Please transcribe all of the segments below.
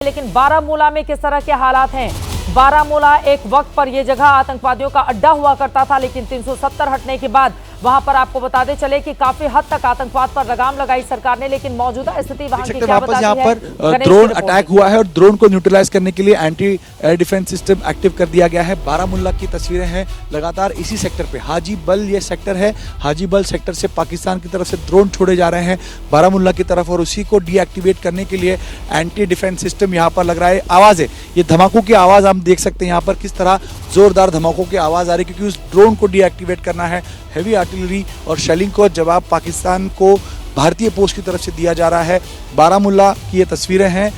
लेकिन बारामूला में किस तरह के हालात हैं? बारामूला एक वक्त पर यह जगह आतंकवादियों का अड्डा हुआ करता था, लेकिन 370 हटने के बाद वहां पर आपको बताते चले कि काफी हद तक आतंकवाद पर लगाम लगाई सरकार ने। लेकिन मौजूदा स्थिति वहां की क्या बताती है? यहाँ पर ड्रोन अटैक हुआ है और ड्रोन को न्यूट्रलाइज करने के लिए anti air defence system active कर दिया गया है। बारामूला की तस्वीरें हैं लगातार इसी सेक्टर पे। हाजीबल ये सेक्टर है, हाजीबल सेक्टर से पाकिस्तान की तरफ से ड्रोन छोड़े जा रहे हैं बारामूला की तरफ और उसी को डीएक्टिवेट करने के लिए एंटी डिफेंस सिस्टम यहाँ पर लग रहा है। आवाज है, ये धमाकों की आवाज हम देख सकते हैं यहाँ पर किस तरह जोरदार धमाकों की आवाज आ रही है, क्योंकि उस ड्रोन को डीएक्टिवेट करना है। हेवी आर्टिलरी और शेलिंग को जवाब पाकिस्तान को भारतीय पोस्ट की तरफ से दिया जा रहा है। बारामूला की ये तस्वीरें हैं,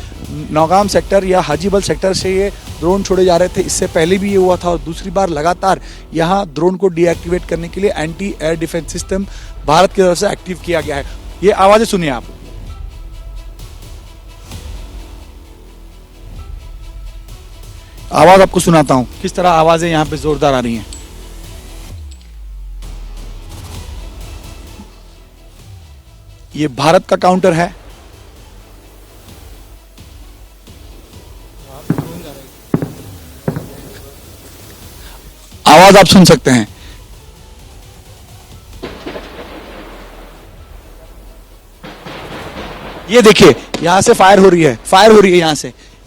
नौगाम सेक्टर या हाजीबल सेक्टर से ये ड्रोन छोड़े जा रहे थे। इससे पहले भी ये हुआ था और दूसरी बार लगातार यहाँ ड्रोन को डीएक्टिवेट करने के लिए anti air defence system Bharat की तरफ से एक्टिव किया गया है। ये आवाजें सुनिए आप। आवाज आपको सुनाता हूं किस तरह आवाजें यहाँ पे जोरदार आ रही हैं। ये भारत का काउंटर है। आवाज आप सुन सकते हैं। ये देखिए यहां से फायर हो रही है,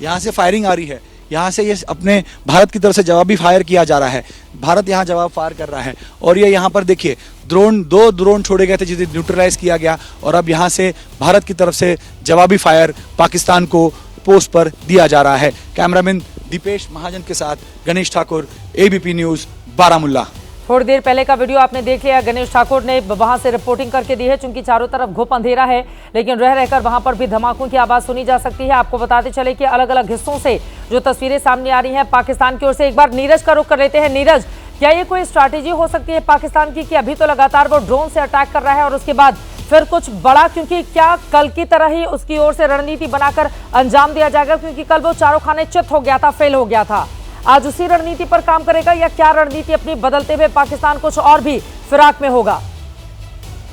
यहां से फायरिंग आ रही है। यहाँ से ये अपने भारत की तरफ से जवाबी फायर किया जा रहा है। भारत यहाँ जवाब फायर कर रहा है और ये यहाँ पर देखिए दो ड्रोन छोड़े गए थे जिसे न्यूट्रलाइज किया गया और अब यहाँ से भारत की तरफ से जवाबी फायर पाकिस्तान को पोस्ट पर दिया जा रहा है। कैमरामैन दीपेश महाजन के साथ गणेश ठाकुर, एबीपी न्यूज, बारामूला। थोड़ी देर पहले का वीडियो आपने देख लिया, गणेश ठाकुर ने वहां से रिपोर्टिंग करके दी है। चूंकि चारों तरफ घुप अंधेरा है, लेकिन रह रहकर वहां पर भी धमाकों की आवाज सुनी जा सकती है। आपको बताते चले कि अलग अलग हिस्सों से जो तस्वीरें सामने आ रही हैं पाकिस्तान की ओर से। एक बार नीरज का रुख कर लेते हैं। नीरज, क्या ये कोई स्ट्रैटेजी हो सकती है पाकिस्तान की कि अभी तो लगातार वो ड्रोन से अटैक कर रहा है और उसके बाद फिर कुछ बड़ा, क्योंकि क्या कल की तरह ही उसकी ओर से रणनीति बनाकर अंजाम दिया जाएगा? क्योंकि कल वो चारों खाने चित हो गया था, फेल हो गया था। आज उसी रणनीति पर काम करेगा या क्या रणनीति अपनी बदलते हुए पाकिस्तान कुछ और भी फिराक में होगा,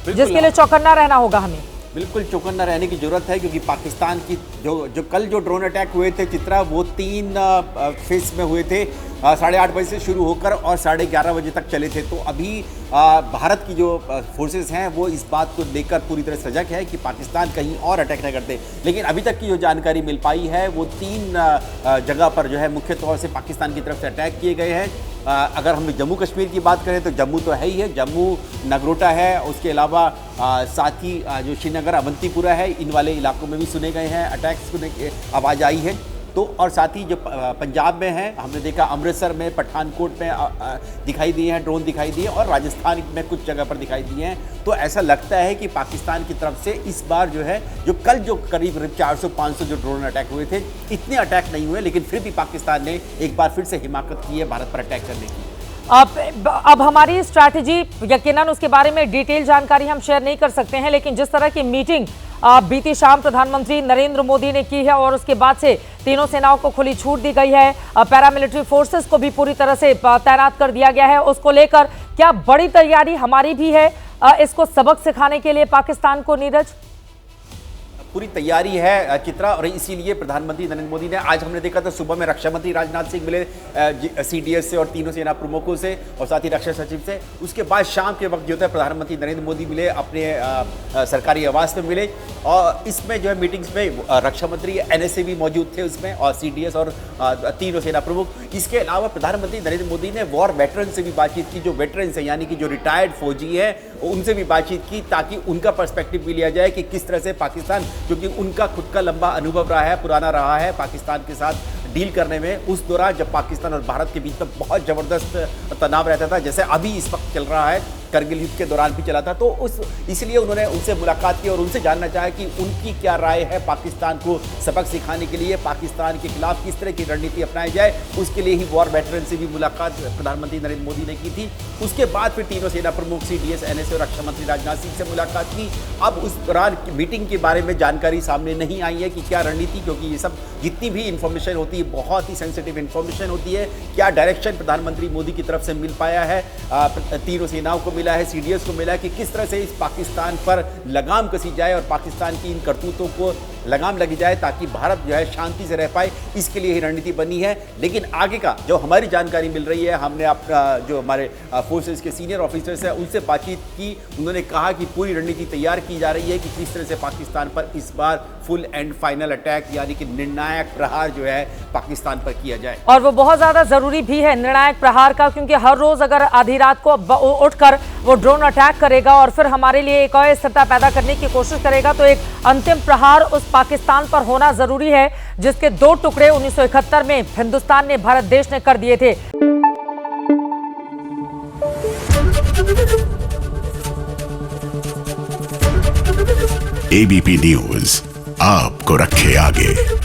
जिसके लिए चौकन्ना रहना होगा हमें? बिल्कुल चौकन्ना रहने की जरूरत है, क्योंकि पाकिस्तान की जो कल जो ड्रोन अटैक हुए थे चित्रा, वो 3 फेज में हुए थे। 8:30 बजे से शुरू होकर और 11:30 बजे तक चले थे। तो अभी भारत की जो फोर्सेस हैं वो इस बात को लेकर पूरी तरह सजग है कि पाकिस्तान कहीं और अटैक न करते। लेकिन अभी तक की जो जानकारी मिल पाई है वो 3 जगह पर जो है मुख्य तौर से पाकिस्तान की तरफ से अटैक किए गए हैं। अगर हम जम्मू कश्मीर की बात करें तो जम्मू तो है ही है, जम्मू नगरोटा है, उसके अलावा साथ ही जो श्रीनगर अवंतीपुरा है, इन वाले इलाकों में भी सुने गए हैं अटैक्स की आवाज़ आई है। तो और साथ ही जो पंजाब में है, हमने देखा अमृतसर में, पठानकोट में दिखाई दिए हैं, ड्रोन दिखाई दिए और राजस्थान में कुछ जगह पर दिखाई दिए हैं। तो ऐसा लगता है कि पाकिस्तान की तरफ से इस बार जो है जो कल जो करीब 400-500 जो ड्रोन अटैक हुए थे, इतने अटैक नहीं हुए, लेकिन फिर भी पाकिस्तान ने एक बार फिर से हिमाकत की है भारत पर अटैक करने की। अब हमारी स्ट्रैटेजी यकीनन उसके बारे में डिटेल जानकारी हम शेयर नहीं कर सकते हैं, लेकिन जिस तरह की मीटिंग बीती शाम प्रधानमंत्री नरेंद्र मोदी ने की है और उसके बाद से तीनों सेनाओं को खुली छूट दी गई है, पैरामिलिट्री फोर्सेस को भी पूरी तरह से तैनात कर दिया गया है, उसको लेकर क्या बड़ी तैयारी हमारी भी है इसको सबक सिखाने के लिए पाकिस्तान को? नीरज, पूरी तैयारी है चित्रा, और इसीलिए प्रधानमंत्री नरेंद्र मोदी ने, आज हमने देखा था सुबह में रक्षा मंत्री राजनाथ सिंह मिले सीडीएस से और तीनों सेना प्रमुखों से और साथ ही रक्षा सचिव से। उसके बाद शाम के वक्त जो है प्रधानमंत्री नरेंद्र मोदी मिले, अपने सरकारी आवास में मिले और इसमें जो है मीटिंग्स में रक्षा मंत्री एनएसए भी मौजूद थे उसमें और सीडीएस और तीनों सेना प्रमुख। इसके अलावा प्रधानमंत्री नरेंद्र मोदी ने वॉर वेटरन से भी बातचीत की, जो वेटरन्स हैं यानी कि जो रिटायर्ड फौजी है उनसे भी बातचीत की, ताकि उनका पर्सपेक्टिव भी लिया जाए कि किस तरह से पाकिस्तान, क्योंकि उनका खुद का लंबा अनुभव रहा है, पुराना रहा है पाकिस्तान के साथ डील करने में, उस दौरान जब पाकिस्तान और भारत के बीच में बहुत ज़बरदस्त तनाव रहता था, जैसे अभी इस वक्त चल रहा है, करगिल युद्ध के दौरान भी चला था। तो इसलिए उन्होंने उनसे मुलाकात की और उनसे जानना चाहा कि उनकी क्या राय है पाकिस्तान को सबक सिखाने के लिए, पाकिस्तान के खिलाफ किस तरह की रणनीति अपनाई जाए। उसके लिए ही वॉर वेटरन से भी मुलाकात प्रधानमंत्री नरेंद्र मोदी ने की थी। उसके बाद फिर तीनों सेना प्रमुख, सीडीएस, एनएसए और रक्षा मंत्री राजनाथ सिंह से मुलाकात की। अब उस दौरान मीटिंग के बारे में जानकारी सामने नहीं आई है कि क्या रणनीति, क्योंकि ये सब जितनी भी इंफॉर्मेशन होती है बहुत ही सेंसिटिव इंफॉर्मेशन होती है, क्या डायरेक्शन प्रधानमंत्री मोदी की तरफ से मिल पाया है, तीनों सेनाओं को मिला है, सीडीएस को मिला है कि किस तरह से इस पाकिस्तान पर लगाम कसी जाए और पाकिस्तान की इन करतूतों को लगाम लगी जाए ताकि भारत जो है शांति से रह पाए, इसके लिए ही रणनीति बनी है। लेकिन आगे का जो हमारी जानकारी मिल रही है, हमने आपका जो हमारे फोर्सेस के सीनियर ऑफिसर्स हैं उनसे बातचीत की, उन्होंने कहा कि पूरी रणनीति तैयार की जा रही है कि किस तरह से पाकिस्तान पर इस बार फुल एंड फाइनल अटैक यानी कि निर्णायक प्रहार जो है पाकिस्तान पर किया जाए। और वो बहुत ज्यादा जरूरी भी है निर्णायक प्रहार का, क्योंकि हर रोज अगर आधी रात को उठकर वो ड्रोन अटैक करेगा और फिर हमारे लिए एक अस्थिरता पैदा करने की कोशिश करेगा, तो एक अंतिम प्रहार उस पाकिस्तान पर होना जरूरी है जिसके 2 टुकड़े 1971 में हिंदुस्तान ने, भारत देश ने कर दिए थे। एबीपी न्यूज आपको रखे आगे।